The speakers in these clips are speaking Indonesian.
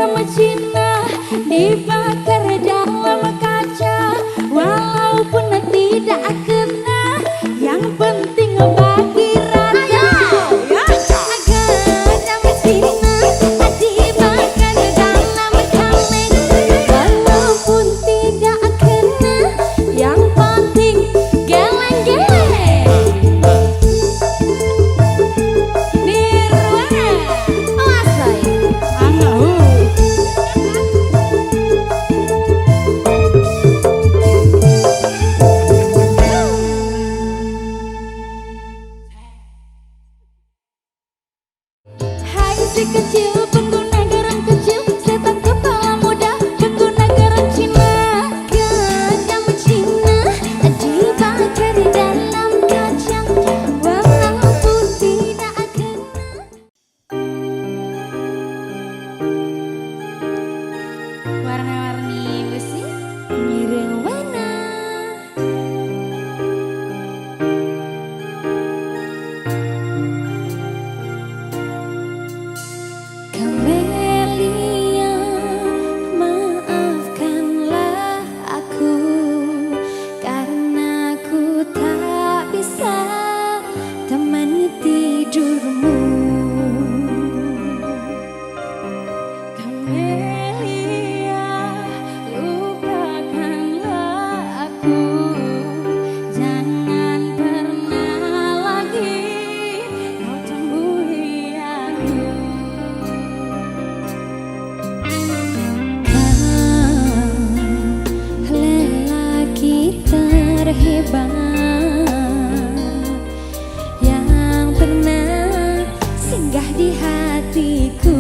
nama Cina dibakar dalam kaca, walaupun tidak kena, yang penting bagi raja. Agar nama Cina dibakar dalam kaleng, walaupun tidak kena, yang penting geleng-geleng. Nirwana, awas boy. Hai si kecil pengguna garam kecil, setan kepala muda pengguna garam Cina. Garam Cina dibakar dalam kaca, walaupun tidak kena. Warna-warni besi Nirwana. Kamelia, maafkanlah aku karena aku tak bisa temani tidurmu. Kamelia, lupakanlah aku, jangan pernah lagi kau temui aku. Lelaki terhebat yang pernah singgah di hatiku.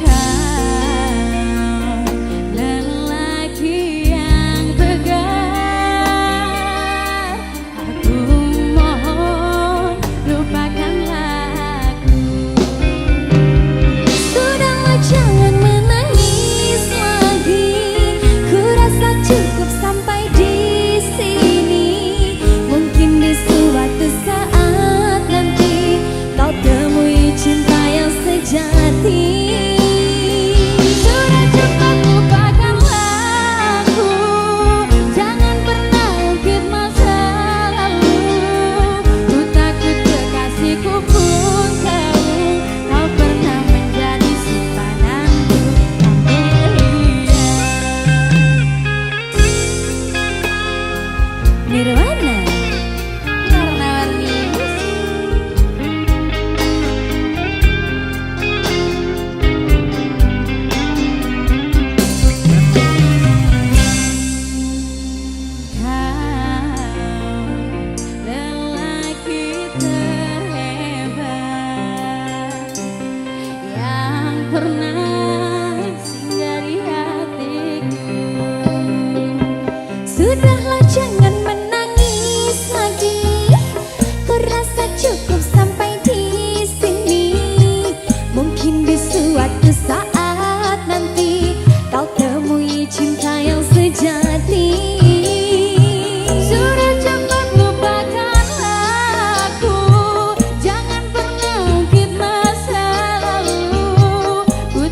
Kau lelaki yang tegar, aku mohon lupakanlah aku. Sudahlah jangan menangis lagi, ku rasa cukup sampai di sini. Mungkin di suatu saat nanti kau temui cinta yang sejati. Sudah cepat lupakanlah aku, jangan pernah ungkit masa lalu. Ku takut kekasihku pun tahu kau pernah menjadi simpananku. Kamelia. Nirwana, warna-warni besi. Kau lelaki terhebat yang pernah singgah di hatiku. Sudahlah jangan menangis lagi, ku rasa cukup sampai di sini. Mungkin di suatu saat nanti kau temui cinta yang sejati. Sudah cepat lupakanlah aku, jangan pernah ungkit masa lalu. Ku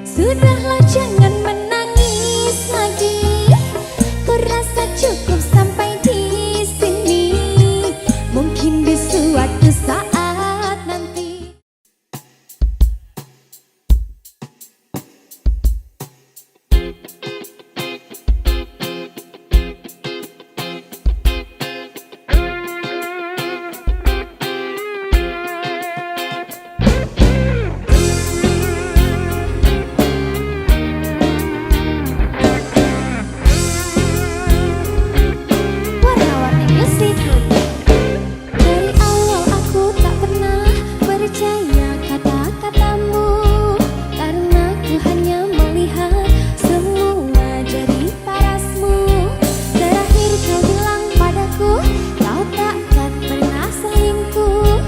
Sudahlah jangan menangis lagi, ku rasa cukup sampai di sini. Mungkin di suatu saat nanti. Warna-warni musik. Dari awal aku tak pernah percaya kata-katamu, karena ku hanya melihat semua dari parasmu. Terakhir kau bilang padaku kau takkan pernah selingkuh,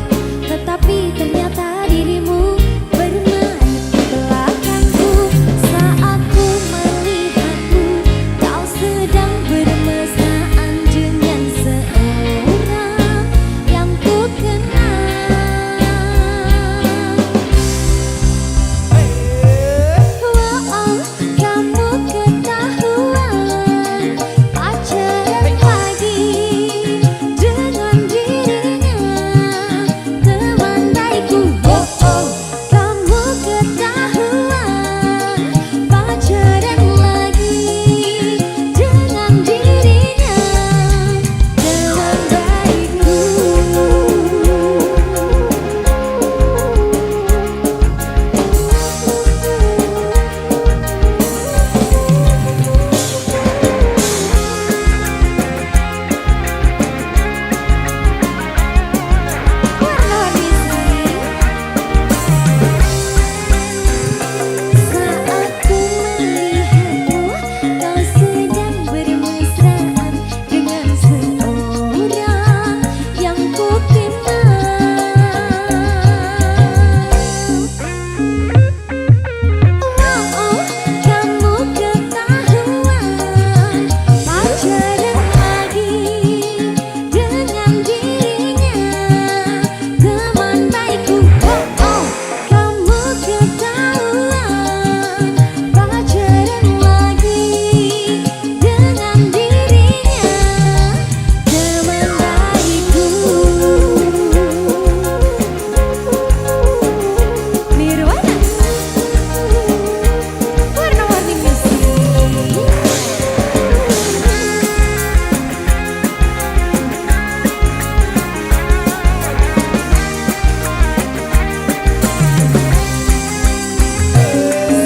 tetapi ternyata dirimu bermain di belakangku. Saat ku melihatmu kau sedang bermesraan dengan seorang yang ku kenal. Wow, kamu ketahuan pacaran lagi dengan dirinya, teman baikku. Wow, kamu ketahuan pacaran lagi dengan dirinya, teman baikku. Warna-warni musik. Saat ku melihatmu kau sedang bermesraan dengan seorang yang ku kenal. Wow, kamu ketahuan pacaran lagi dengan dirinya, teman baikku. Wow, kamu ketahuan pacaran lagi dengan dirinya, teman baikku. Nirwana. Warna-warni musik.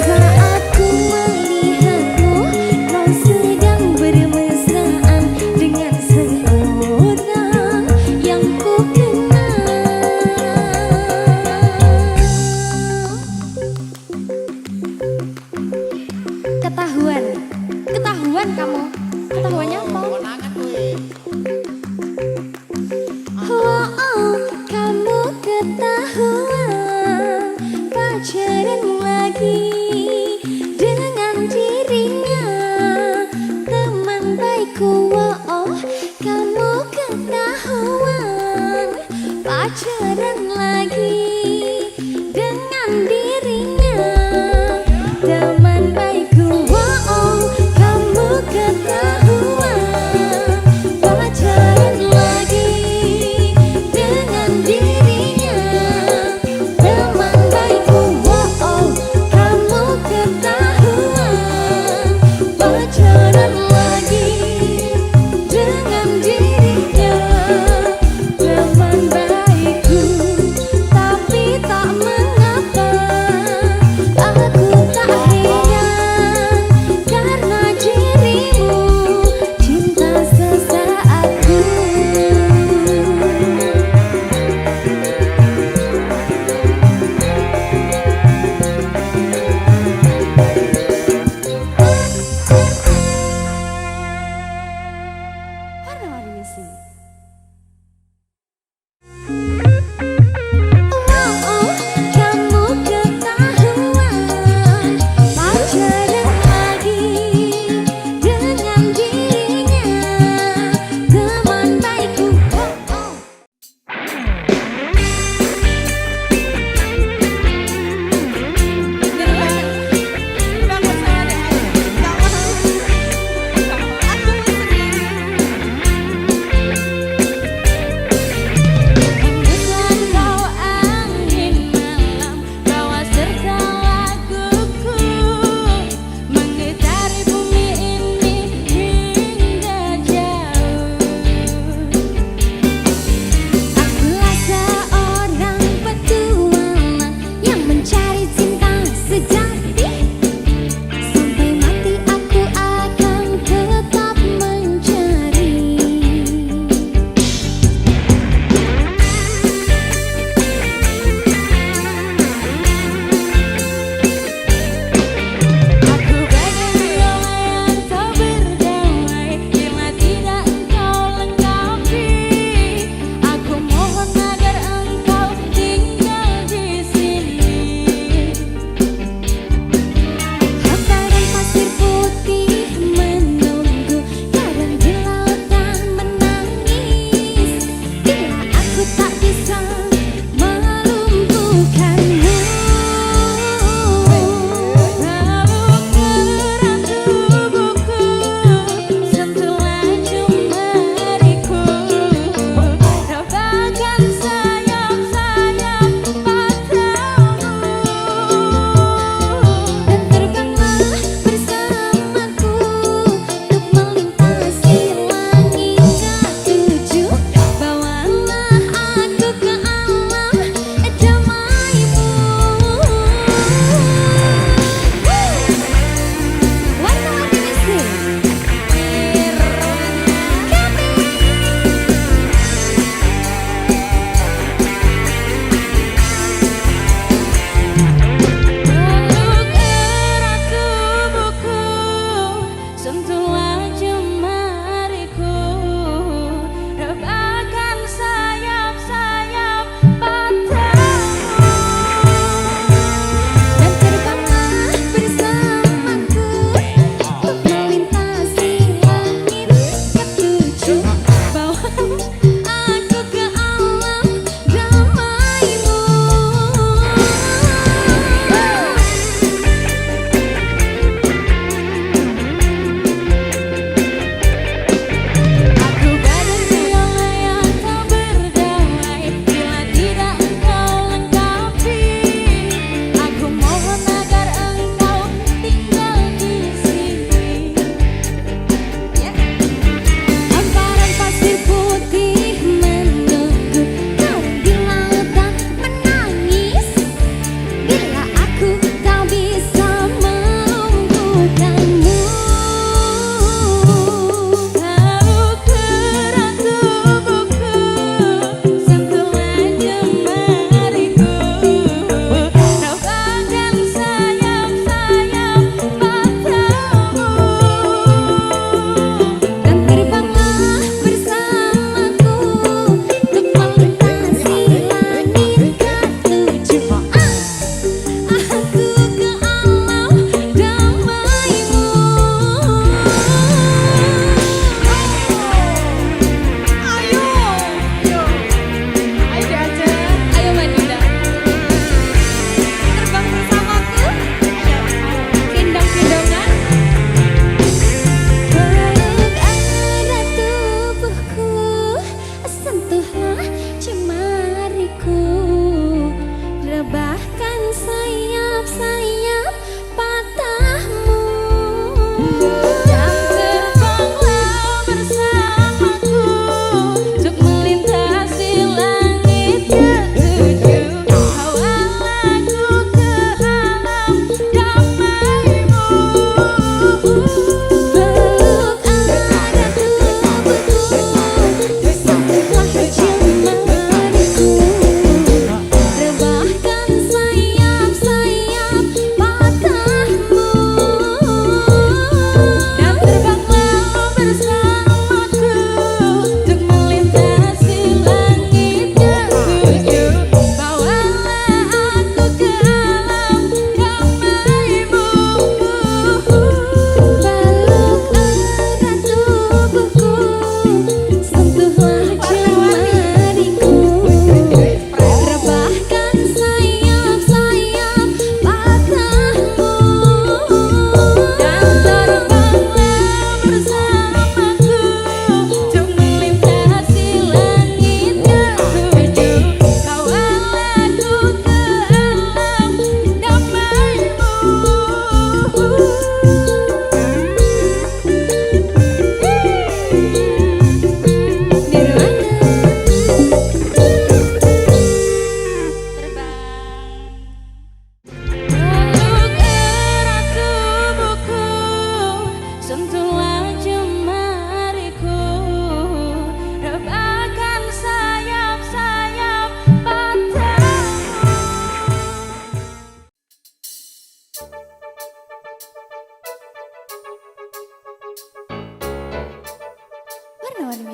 Saat ku melihatmu kau sedang bermesraan dengan seorang yang ku kenal. Ketahuan, ketahuan kamu. Ketahuannya apa? Oh, kamu ketahuan pacaran lagi dengan dirinya, teman baikku. Oh, kamu ketahuan pacaran lagi dengan dirinya, teman baikku. Oh, kamu ketahuan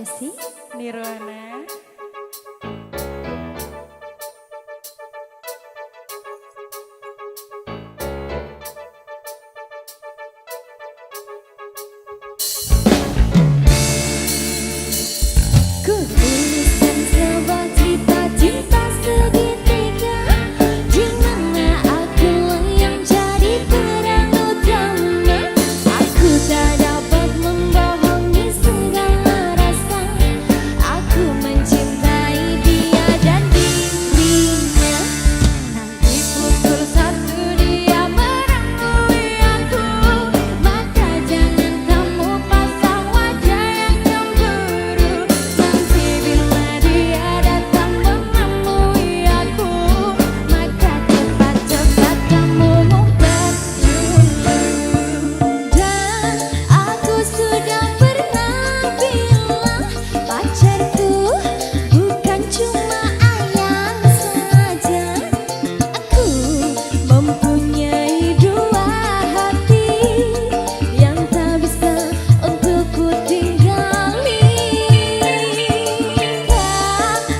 kasih Nirwana. Ku tuliskan sebuah cerita cinta segitiga, di mana akulah yang jadi peran utama. Aku tak dapat membohongi segala rasa. Aku mencintai dia dan dirinya. Nanti pukul 1 dia menemui aku, maka jangan kamu pasang wajah yang cemburu. Nanti bila dia datang menemui aku, maka cepat-cepat kamu ngumpet dulu. Dan aku sudah pernah bilang, pacarku bukan cuma ayang saja. Aku mempunyai dua hati yang tak bisa untuk ku tinggali.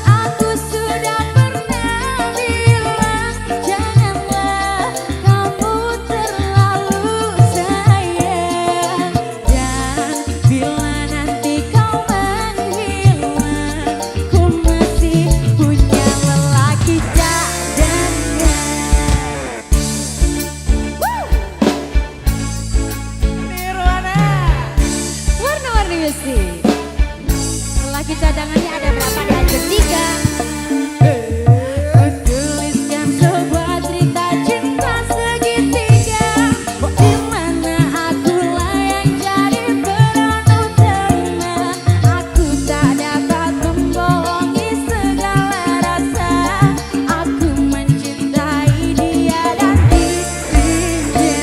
Aku sudah pernah bilang, janganlah kamu terlalu sayang. Dan bila nanti kau menghilang, ku masih punya lelaki cadangan. Nirwana. Warna-warni musik. Lelaki cadangannya ada berapa? Ada 3. Ku tuliskan sebuah cerita cinta segitiga, di mana akulah yang jadi peran utama. Aku tak dapat membohongi segala rasa. Aku mencintai dia dan dirinya.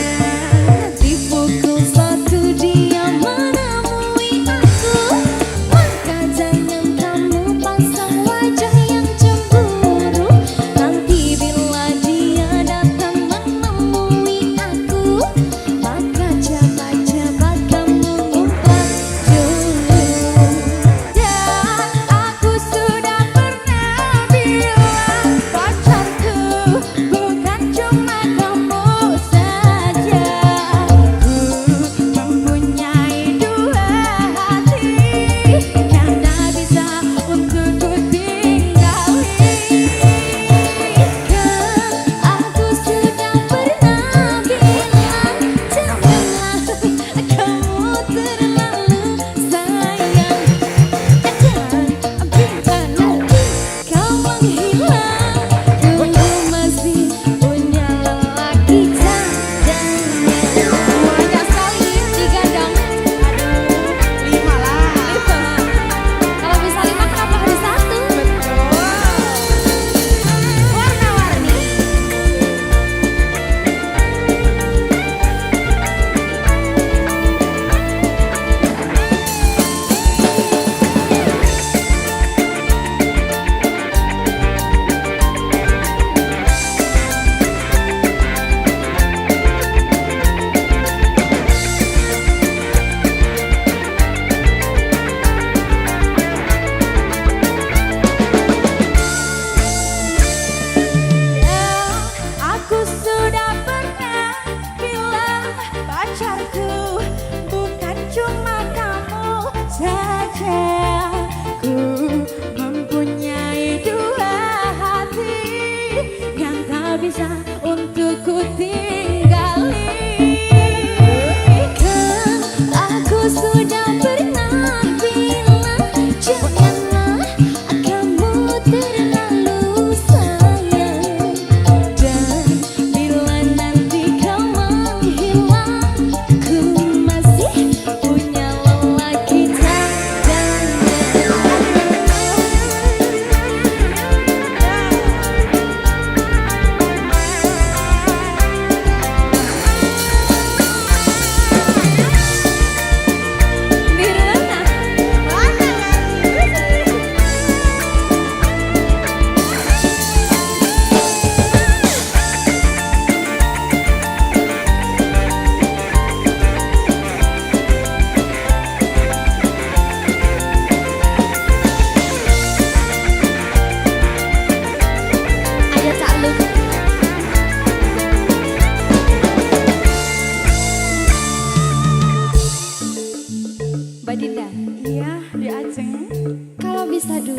Di pukul 1 dia menemui aku, maka jangan kamu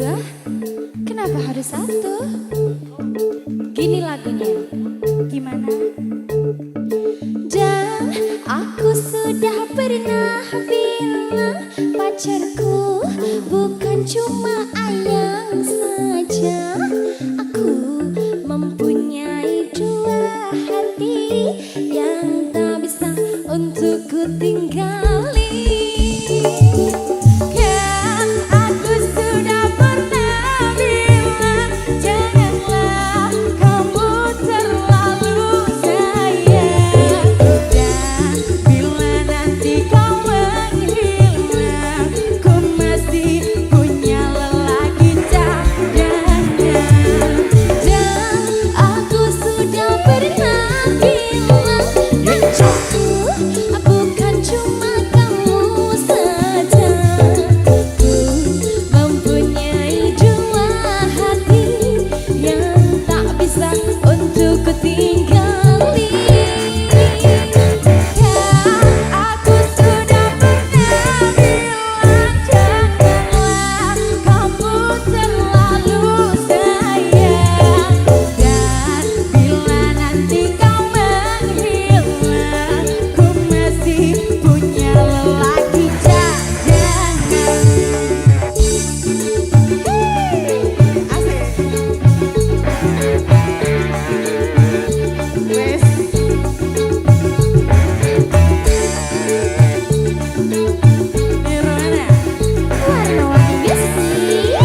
dua? Kenapa harus satu? Gini lagunya. Gimana? Dan aku sudah pernah bilang pacarku bukan cuma ayang saja. Aku mempunyai dua hati yang tak bisa untuk ku tinggali. Kan aku sudah pernah bilang janganlah kamu terlalu sayang. Dan bila nanti kau menghilang, ku masih punya lelaki cadangan. Dan aku sudah pernah bilang pacarku bukan cuma kamu saja. Ku mempunyai dua hati yang tak bisa untuk ku tinggali. Aku sudah pernah bilang janganlah kamu terlalu sayang. Dan bila nanti kau menghilang, ku masih punya lelaki cadangan. Wes. Nirwana. Warna-warni besi.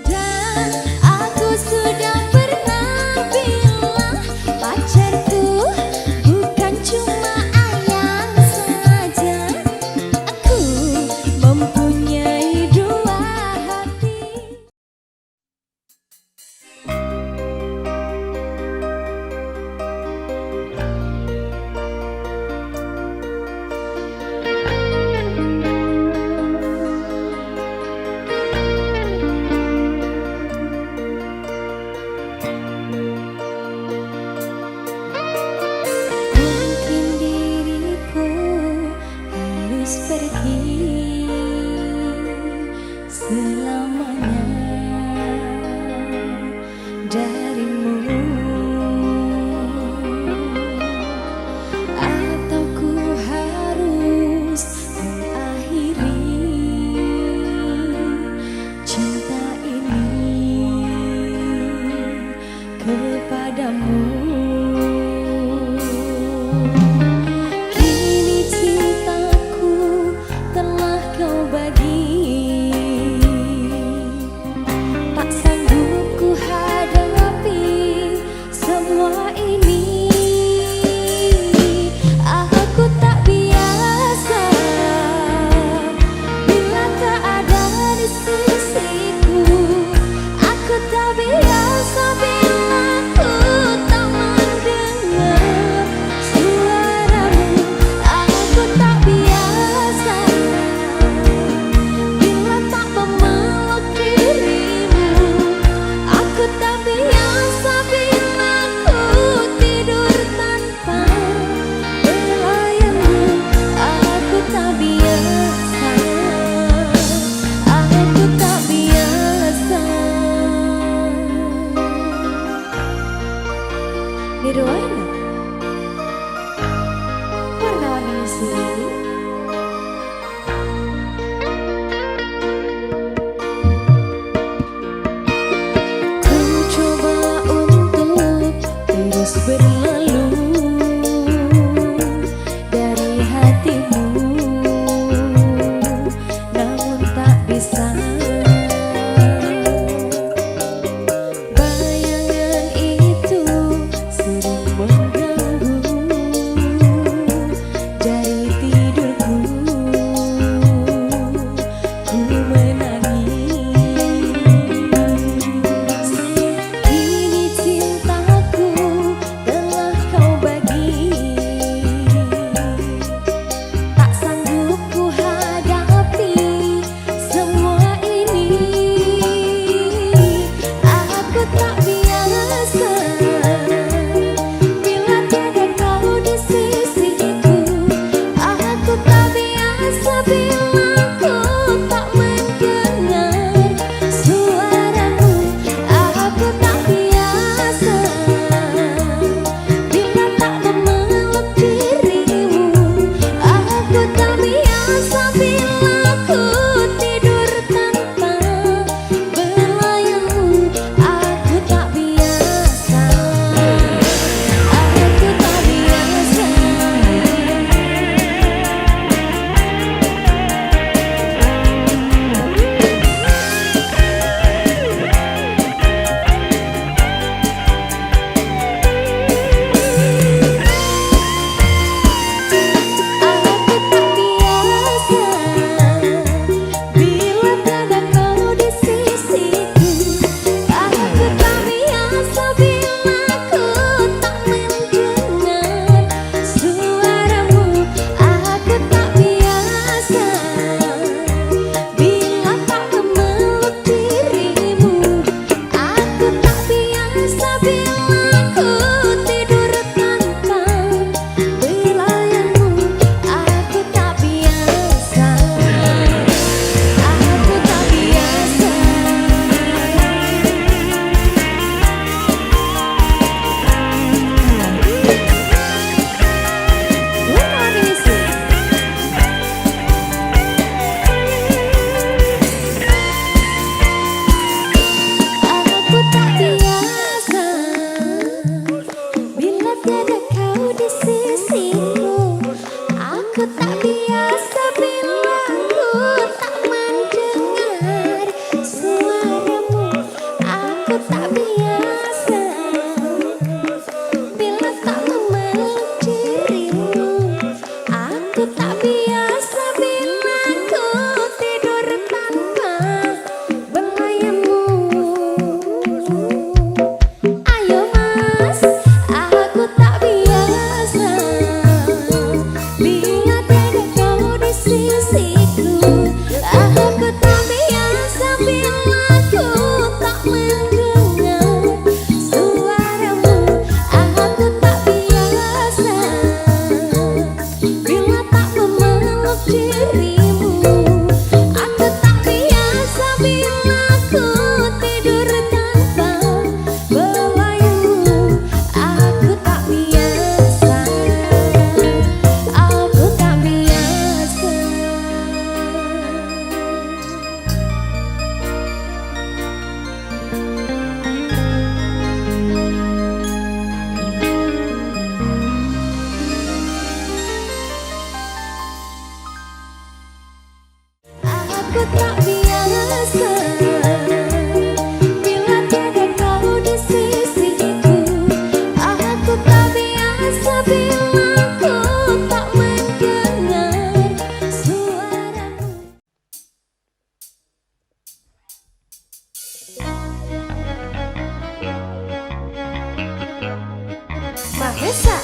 Dan aku sudah pernah bilang pacarku bukan cuma ayang saja. Aku mempunyai dua hati. Mungkin diriku harus pergi selamanya darimu, atau ku harus mengakhiri cinta ini kepadamu. Kini cintaku telah kau bagi, tak sanggup ku hadapi semua ini. Aku tak biasa bila tak ada di sisiku. Aku tak biasa bila ku tak mendengar suaramu. Aku tak biasa bila tak memeluk dirimu. Aku tak biasa bila ku tidur tanpa belayanmu. Aku tak biasa. Aku tak biasa. Nirwana. Warna-warni besi. Ku coba untuk terus berlalu dari hatimu, namun tak bisa. Bayangan itu sering mengganggu dari tidurku. Ku menangis. Kini cintaku telah kau bagi, tak sanggup ku hadapi semua ini. Aku tak biasa bila tiada kau di sisiku. Mahesa.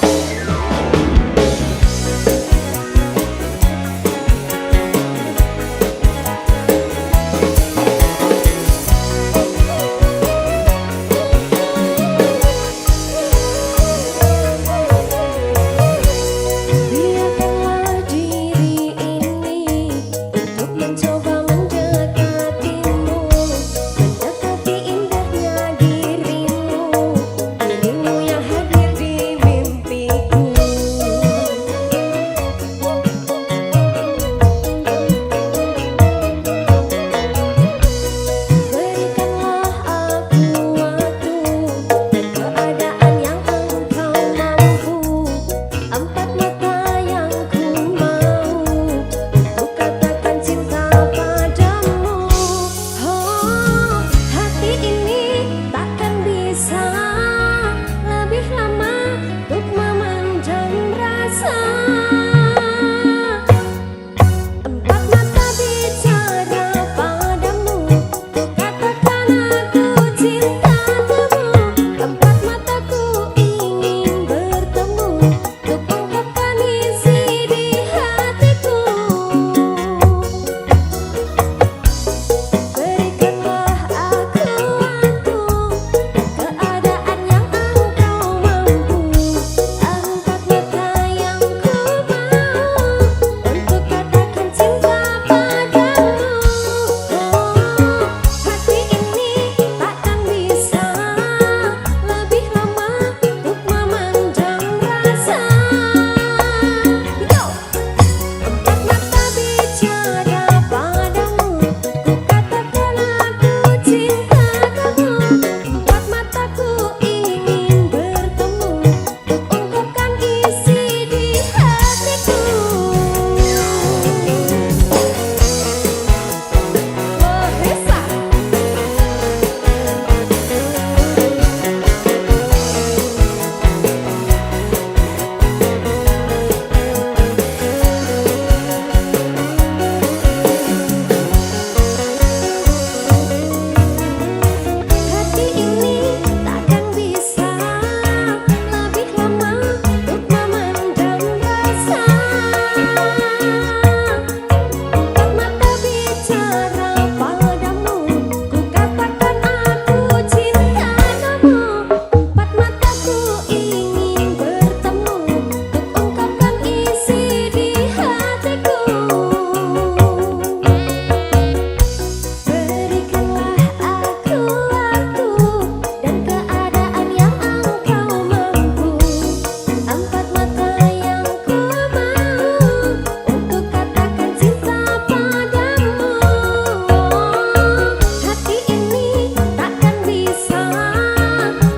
Biarkanlah diri ini untuk mencoba mendekatimu, mendekati indahnya dirimu yang hadir di mimpiku. Berikanlah aku waktu dan keadaan yang engkau mampu, empat mata yang ku mau untuk katakan cinta padamu. Oh, hati ini takkan bisa lebih lama untuk memendam rasa. Empat mata bicara padamu, ku katakan aku cinta kamu. Empat mataku ingin bertemu untuk ungkapkan isi di hatiku. Berikanlah aku waktu dan keadaan yang engkau mampu, empat mata yang ku mau untuk katakan cinta padamu. Oh, hati ini takkan bisa lebih lama untuk memendam rasa. Yo! Empat mata bicara padamu, ku katakan aku cinta kamu. Empat mataku ingin bertemu untuk ungkapkan isi di hatiku. Mahesa. Hati ini takkan bisa lebih lama untuk memendam rasa. Empat mata bicara padamu, ku katakan aku cinta kamu. Empat mataku ingin bertemu untuk ungkapkan isi di hatiku. Berikanlah aku waktu dan keadaan yang engkau mampu, empat mata yang ku mau untuk katakan cinta padamu. Hati ini takkan bisa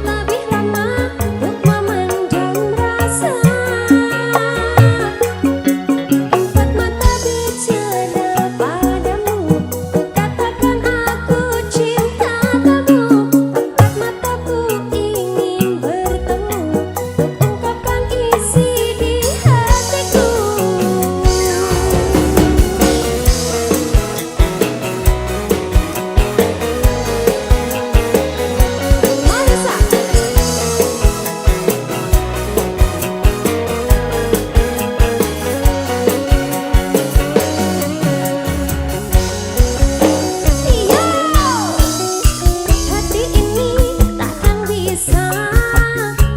lebih lama untuk memendam rasa. Empat mata bicara padamu, ku katakan aku cinta kamu. Empat mataku ingin bertemu untuk ungkapkan isi di hatiku. Mahesa. Yo! Hati ini takkan bisa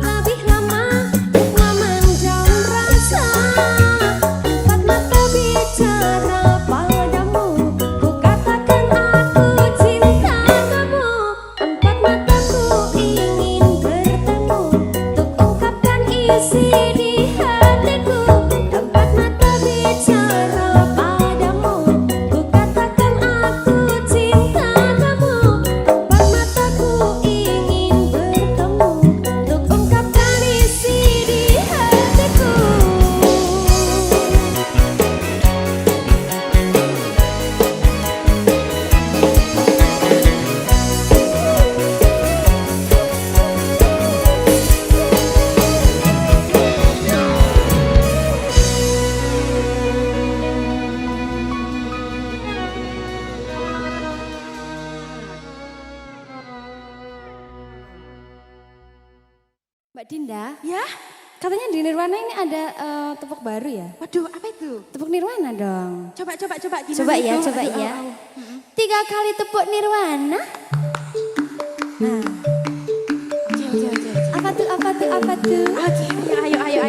lebih lama untuk memendam rasa. Empat mata bicara padamu, ku katakan aku cinta kamu. Empat mataku ingin bertemu untuk ungkapkan isi di hatiku. Empat mata bicara padamu, ku katakan aku cinta kamu. Empat mataku ingin bertemu untuk ungkapkan isi di hatiku. Mbak Dinda, Ya, Katanya di Nirwana ini ada tepuk baru ya? Waduh, apa itu? Tepuk Nirwana dong. Coba. Gimana Coba ya, itu? coba Aduh, ya. au. 3 kali tepuk Nirwana. Nah, Oke. apa tuh? Oke, ayo.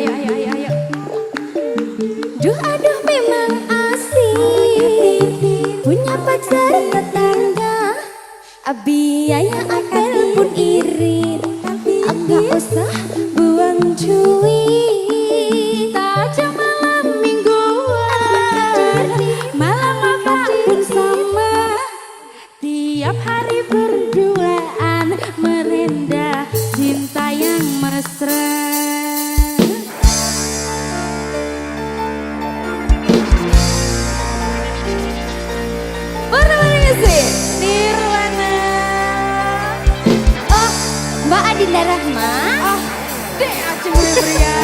Duh aduh memang asik punya pacar tetangga. Biaya apel pun irit, enggak usah buang cuit. Saja malam mingguan, malam apapun sama. Tiap hari berduaan, merendah cinta yang mesra. Mana sih? Nirwana. Oh, Mbak Adinda Rahma. Oh, dek Acung Ria.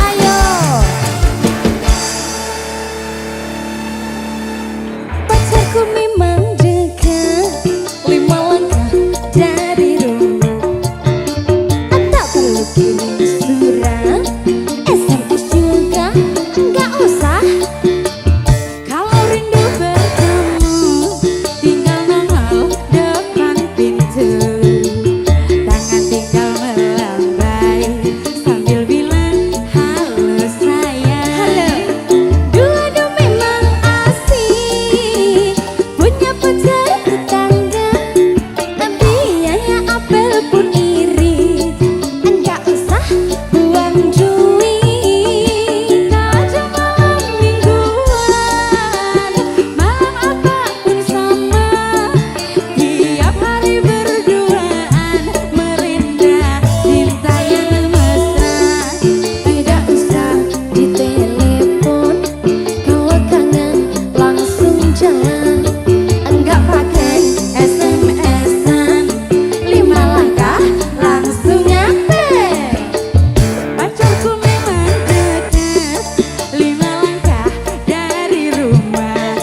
Ayo. Pacarku memang dekat 5 langkah dari rumah. Tak perlu kirim surat, SMS juga nggak usah. Kalau rindu bertemu, tinggal nongol depan pintu. Tangan tinggal melambai sambil bilang halo sayang. Dua-dua memang asik punya pacar tetangga. Biaya apel pun irit, nggak usah buang duit. Saja malam mingguan, malam apapun sama. Tiap hari berduaan, merendah cinta yang mesra. Tidak usah ditelepon, kalau kangen langsung jalan. Enggak pakai SMS-an, 5 langkah langsung nyampe. Pacarku memang dekat 5 langkah dari rumah.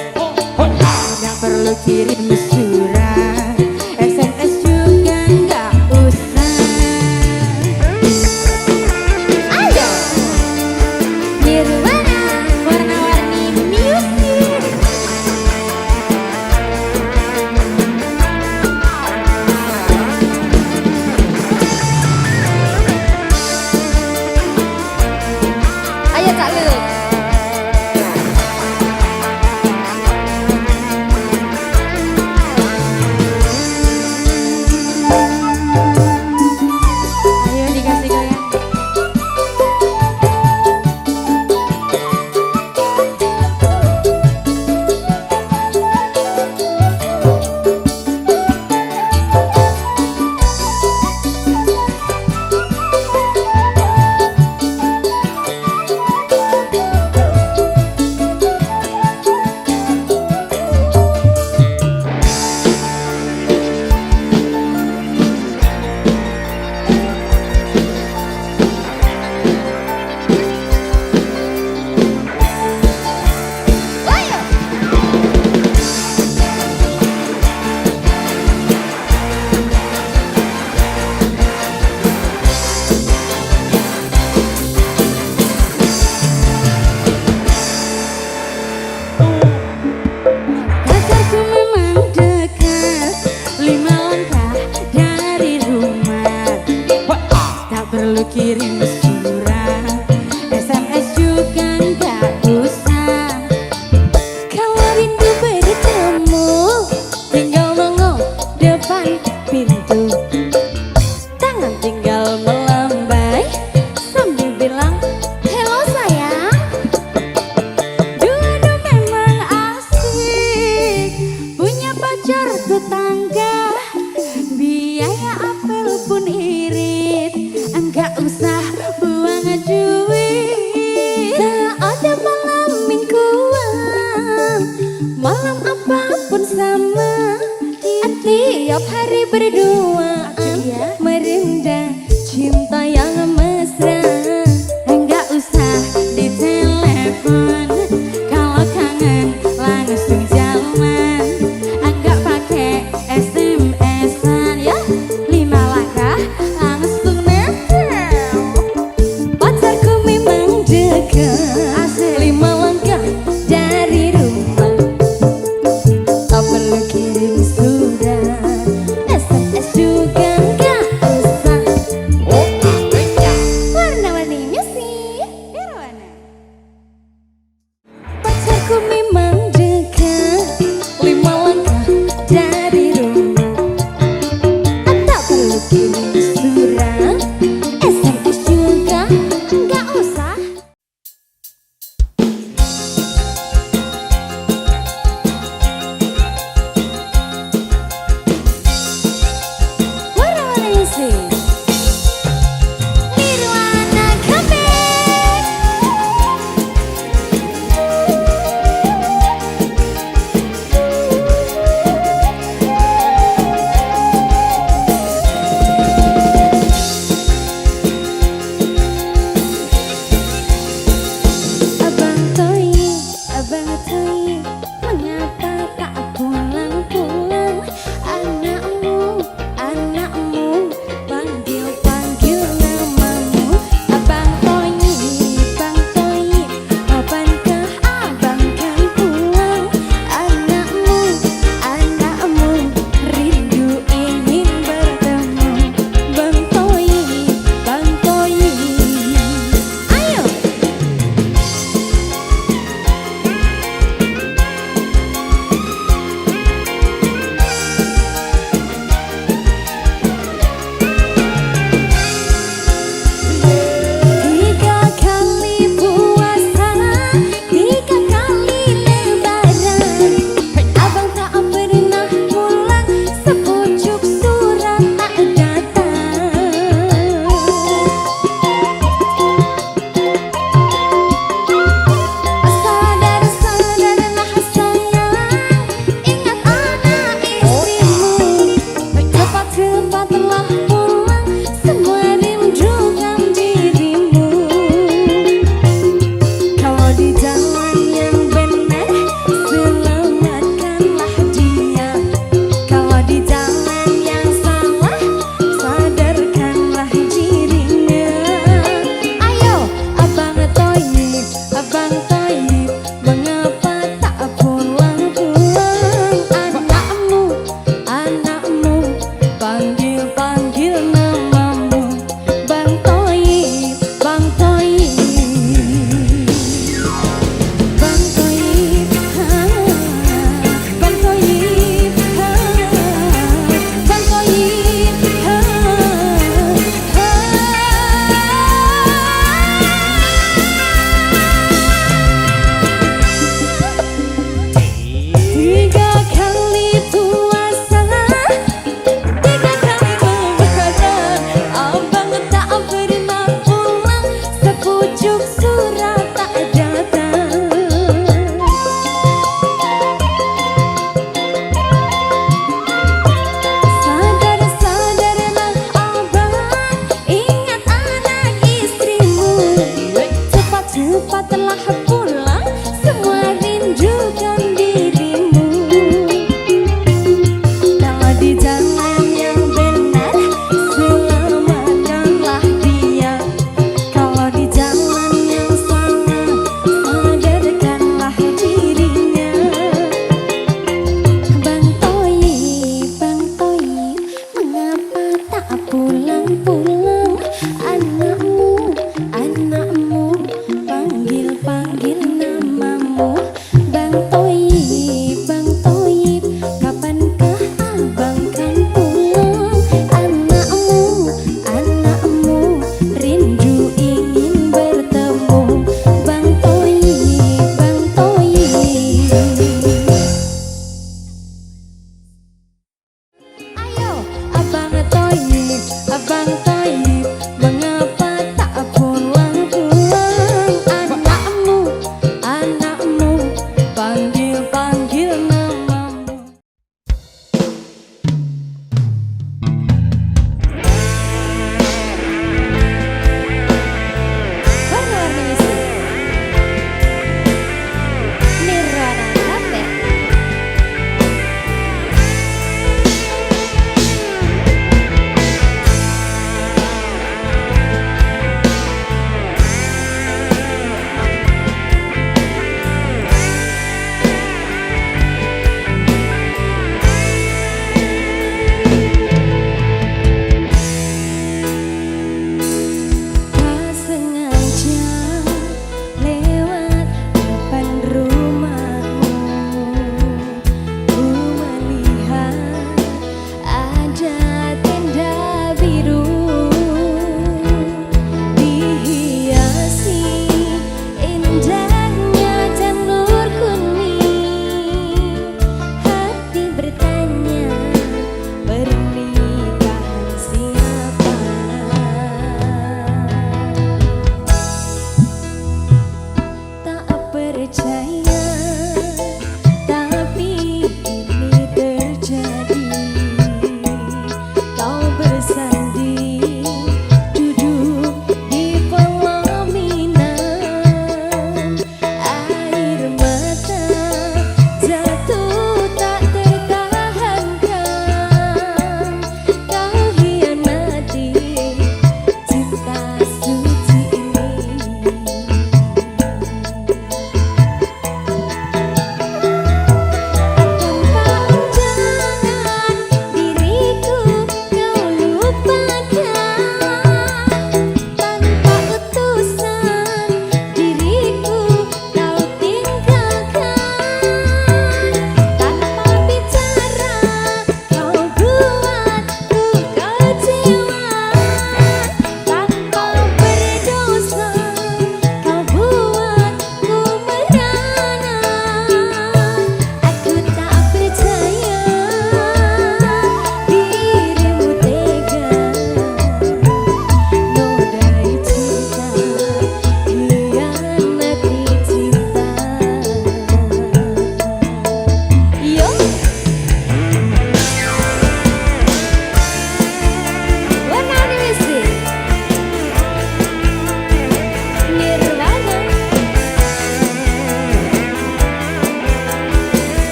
Nggak perlu kirim surat, SMS juga nggak usah. Ayo, Nirwana, warna-warni music. Ayo Kak Lulu. Ayo dikasih goyang. Ayo. Pacarku memang dekat 5 langkah dari rumah. Tak perlu kirim surat, SMS juga nggak usah. Kalau rindu bertemu, tinggal nongol depan pintu. Tangan tinggal melambai sambil bilang hello sayang. Dua-dua memang asik, punya pacar tetangga. bersama tiap hari berdua merendah cinta yang mesra. Enggak usah ditelepon, kalau kangen langsung jalan. Enggak pakai SMS-an ya, 5 langkah langsung nempel. Pacarku memang dekat, Asik. 5 langkah dari rumah. Tak perlu kirim surat, SMS juga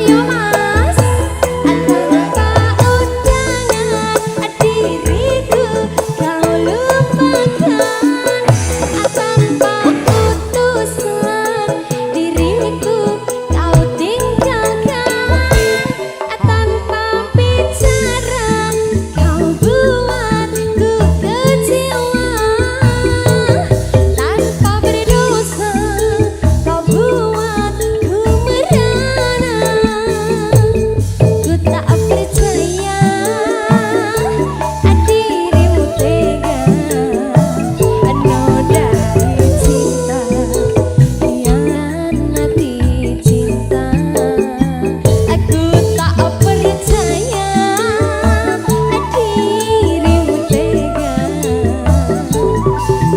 Ayo mas, tanpa undangan diriku kau lupakan, tanpa utusan diriku kau tinggalkan, tanpa bicara kau buatku kecewa, tanpa berdosa kau buatku merana. Ku tak percaya dirimu tega nodai cinta, hianati cinta. Aku tak percaya dirimu tega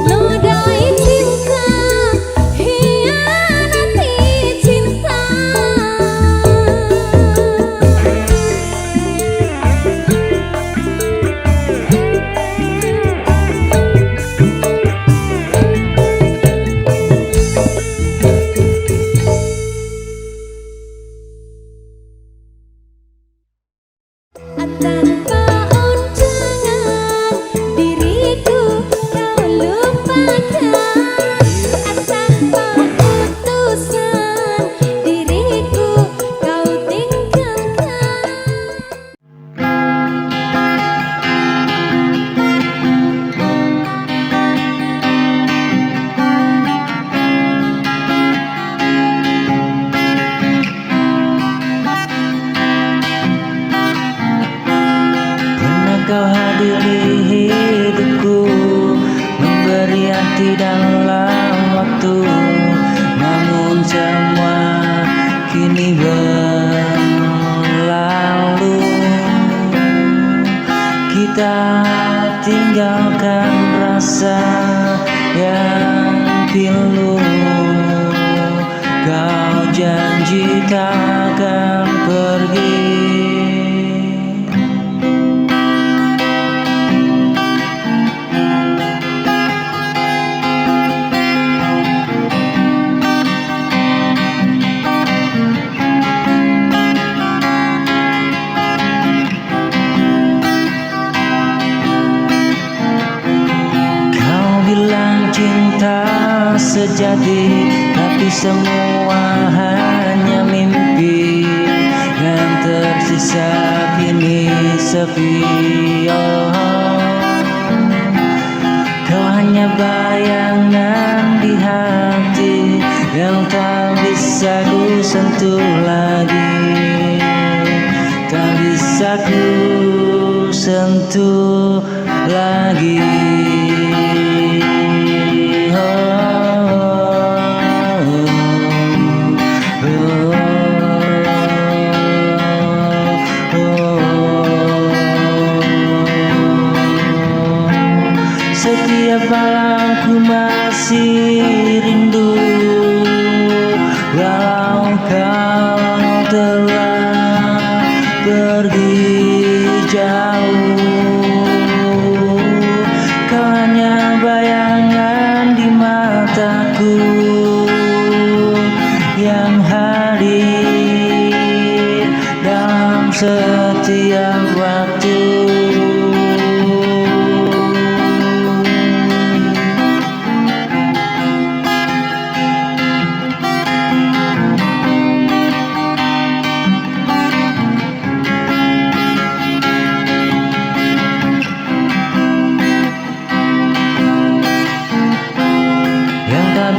nodai cinta, hianati cinta. Tanpa undangan diriku kau lupakan, tanpa utusan diriku kau tinggalkan. Pernah kau hadir di hidupku, memberi arti dalam waktu. Namun semua kini berlalu. Kita tinggalkan rasa yang pilu. Kau janji takkan pergi. Kau bilang cinta sejati, tapi semua hanya mimpi. Yang tersisa kini sepi. Oh, kau hanya bayangan di hati yang tak bisa ku sentuh lagi, tak bisa ku sentuh lagi. Setiap malam ku masih rindu, walau kau telah pergi jauh. Kau hanya bayangan di mataku yang hadir dalam setiap waktu.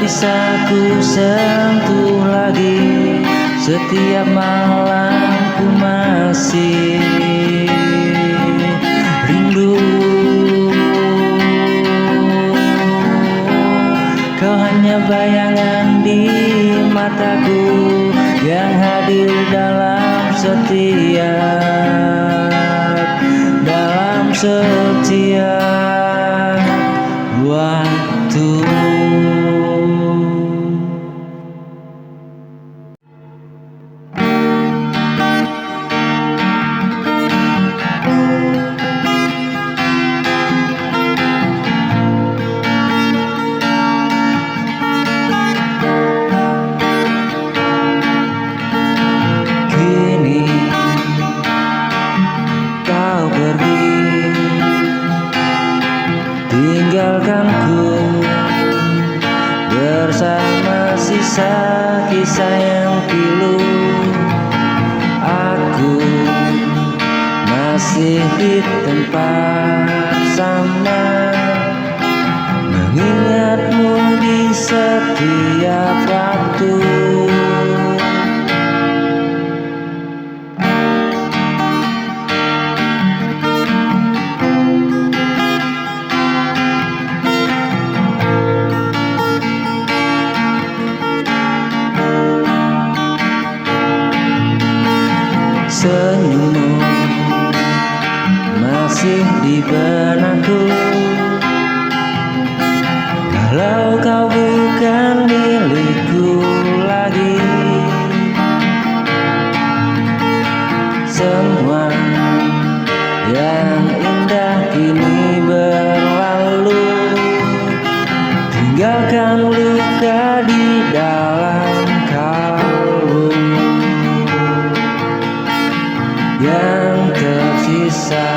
Bisa ku sentuh lagi, setiap malam ku masih rindu. Kau hanya bayangan di mataku yang hadir dalam setiap waktu. masih di tempat sama, mengingatmu di setiap waktu. Senyummu masih di benakku, walau kau bukan milikku lagi. Semua yang indah kini berlalu, tinggalkan luka di dalam kalbu. Yang tersisa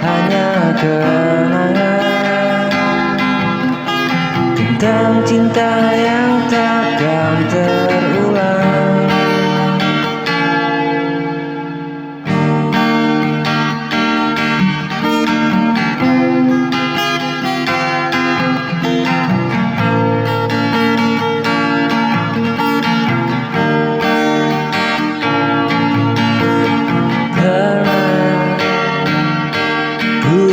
hanya kenangan tentang cinta yang takkan terulang.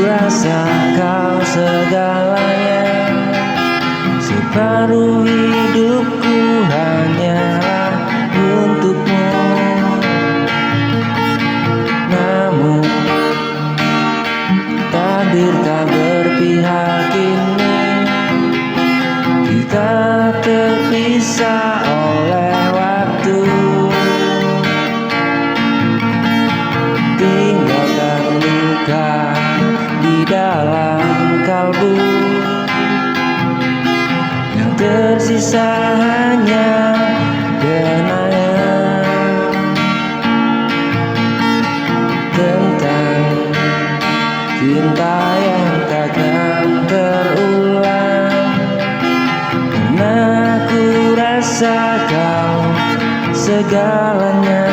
Rasa kau segalanya, separuh hidupku hanyalah untukmu. Namun takdir tak berpihak kini, kita terpisah oleh waktu. Tinggalkan luka di dalam kalbu, yang tersisa hanya kenangan tentang cinta yang takkan terulang. Karena ku rasa kau segalanya,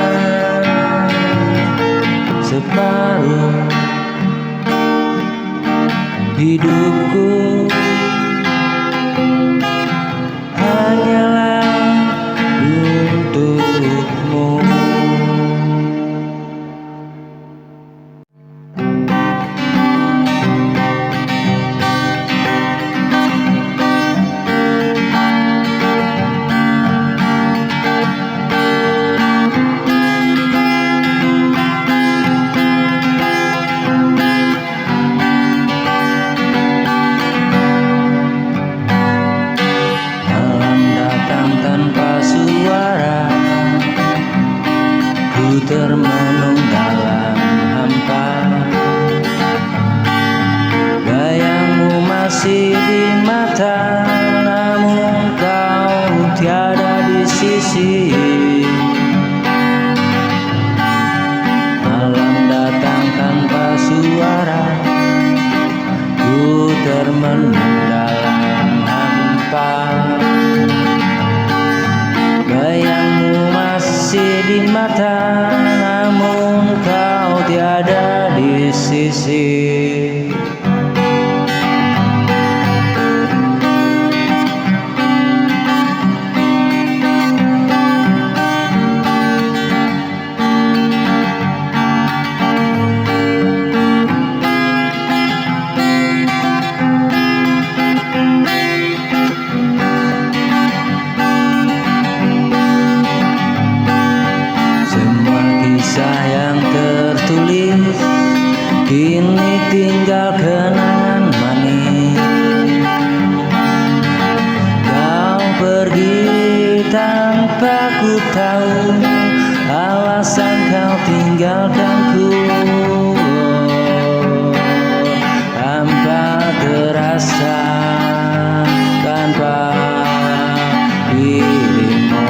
separuh hidupku hanyalah untukmu. Termenung dalam hampa, bayangmu masih di mata, namun kau tiada di sisi. Malam datang tanpa suara, ku termenung dalam hampa, bayangmu masih di mata, namun kau tiada di sisi. Kisah yang tertulis kini tinggal kenangan manis. Kau pergi tanpa ku tahu alasan kau tinggalkanku, tanpa terasa, tanpa dirimu.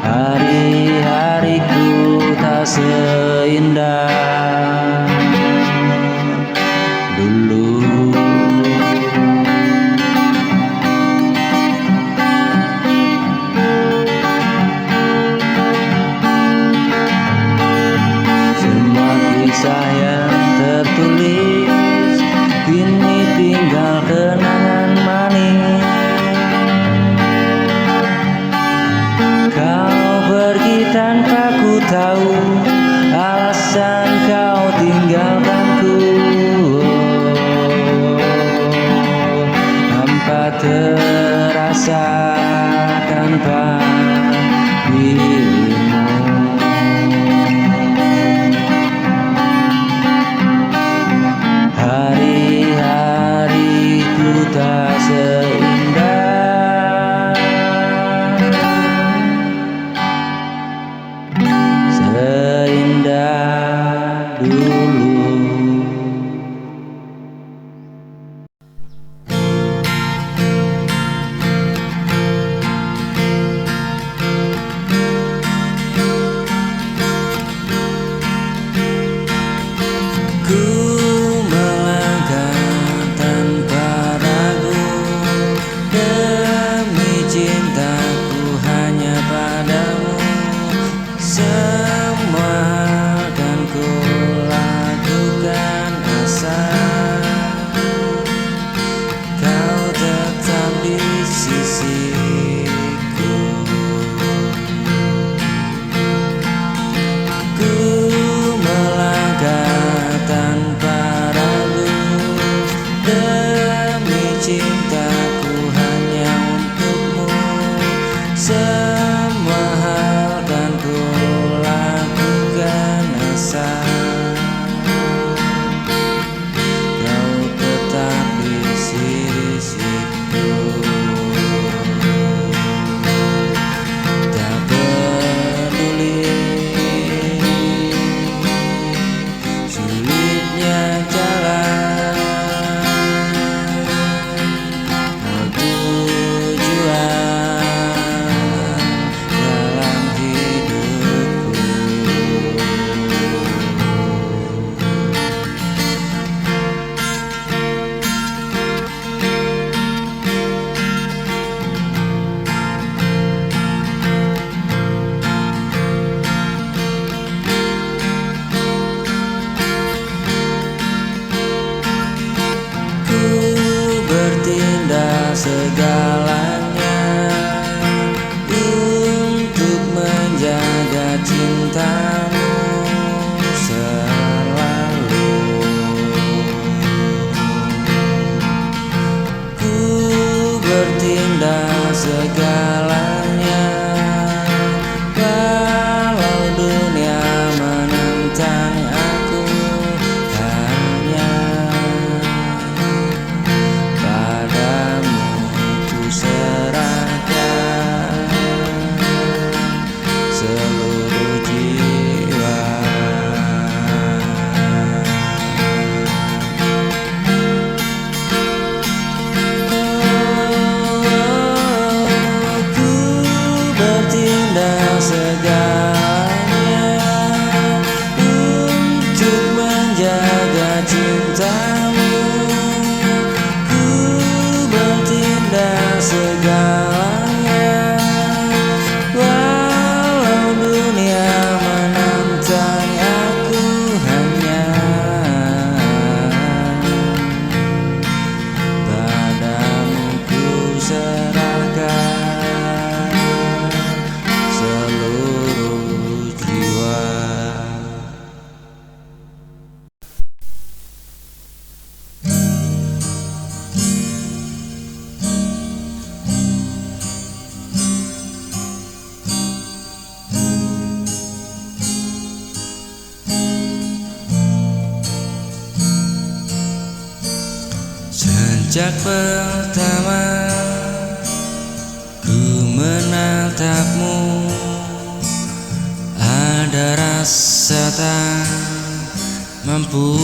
Hari-hariku tak seindah dulu. tahu alasan kau tinggalkanku. Hampa terasa tanpa dirimu. Hari-hariku tak seindah dulu. Ku melangkah tanpa ragu demi cintaku hanya padamu. Semua akan ku lakukan asal kau tetap di sisiku. Ku melangkah tanpa ragu demi cintaku hanya untukmu. Semua hal kan ku lakukan asal kau tetap di sisiku. Tak peduli sulitnya jalan, tujuan dalam hidupku. Ku bertindak segalanya untuk menjaga cintamu selalu. Ku bertindak segalanya walau dunia menentang aku. Hanya padamu ku serahkan seluruh jiwa. Ku bertindak segalanya untuk menjaga cintamu. Ku bertindak segalanya walau dunia menantang aku. Hanya padamu ku serahkan seluruh jiwa. Sejak pertama ku menatapmu, ada rasa tak mampu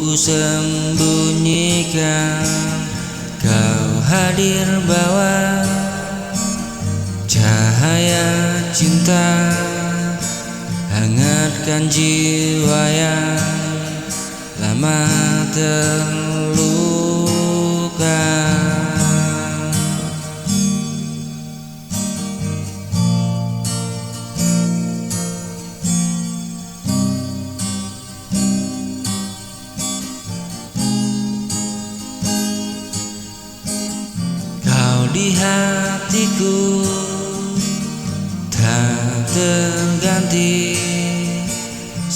ku sembunyikan. Kau hadir bawa cahaya cinta, hangatkan jiwa yang lama terluka. Kau di hatiku tak terganti.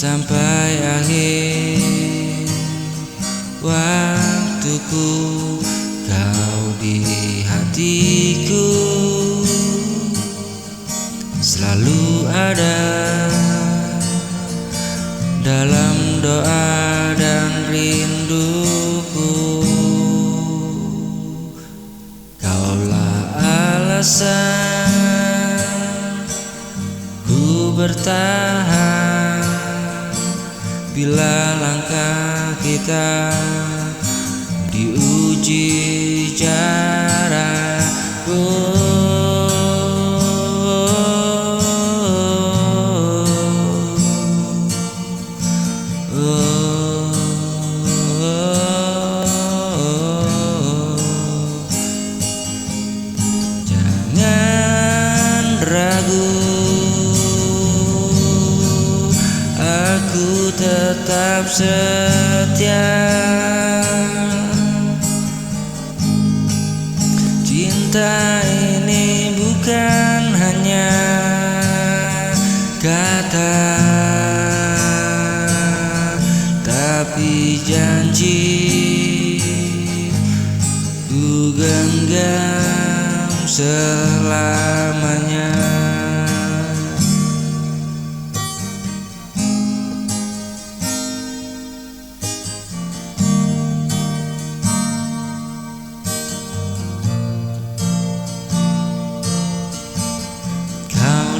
sampai akhir waktuku. Kau di hatiku selalu ada dalam doa dan rinduku. Kaulah alasan ku bertahan bila langkah kita diuji jarak. Jangan ragu, aku tetap setia. Cinta ini bukan hanya kata, tapi janji ku genggam selamanya.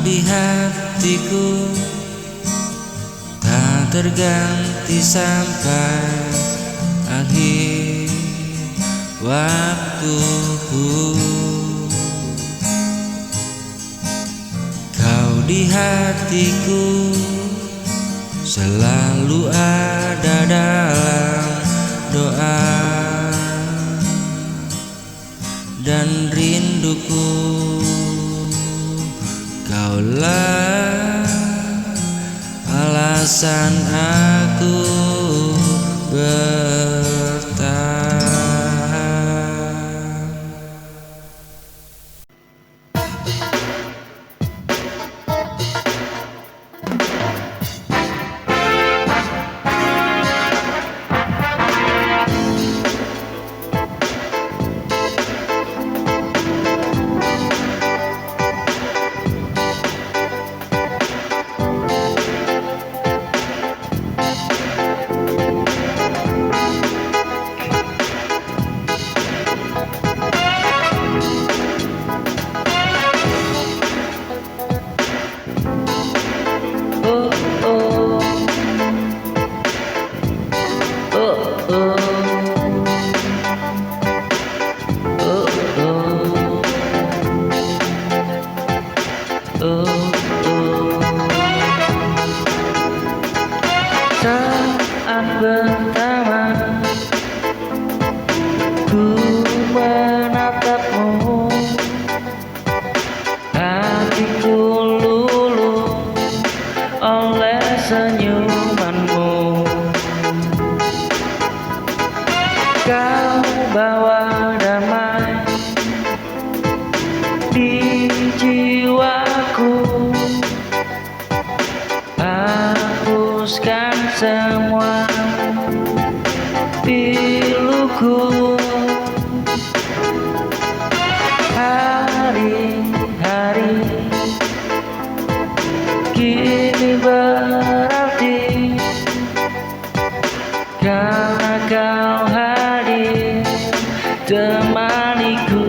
Di hatiku tak terganti sampai akhir waktuku. Kau di hatiku selalu ada dalam doa dan rinduku. Kaulah alasan aku bertahan. Saat pertama ku menatapmu, hatiku luluh oleh senyumanmu. Kau bawa damai di jiwaku, hapuskan semua piluku. Hari-hari kini berarti karena kau hadir temaniku.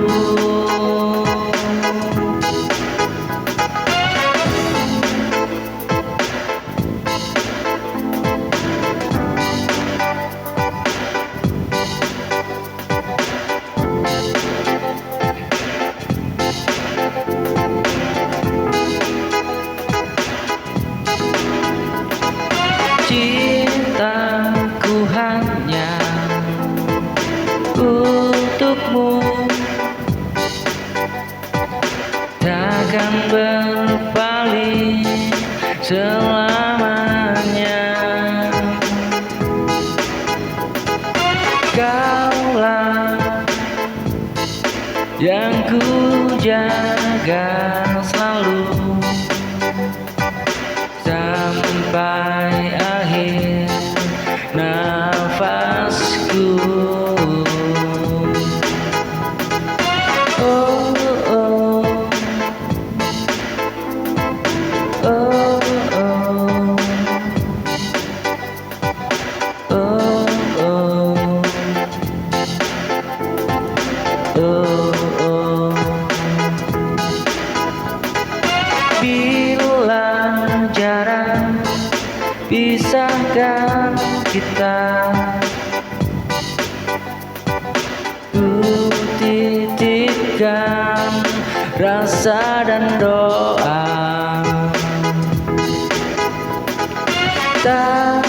Cintaku hanya untukmu, takkan berpaling selamanya. Kaulah yang ku jaga selalu sampai pisahkan kita. Ku titipkan rasa dan doa, tak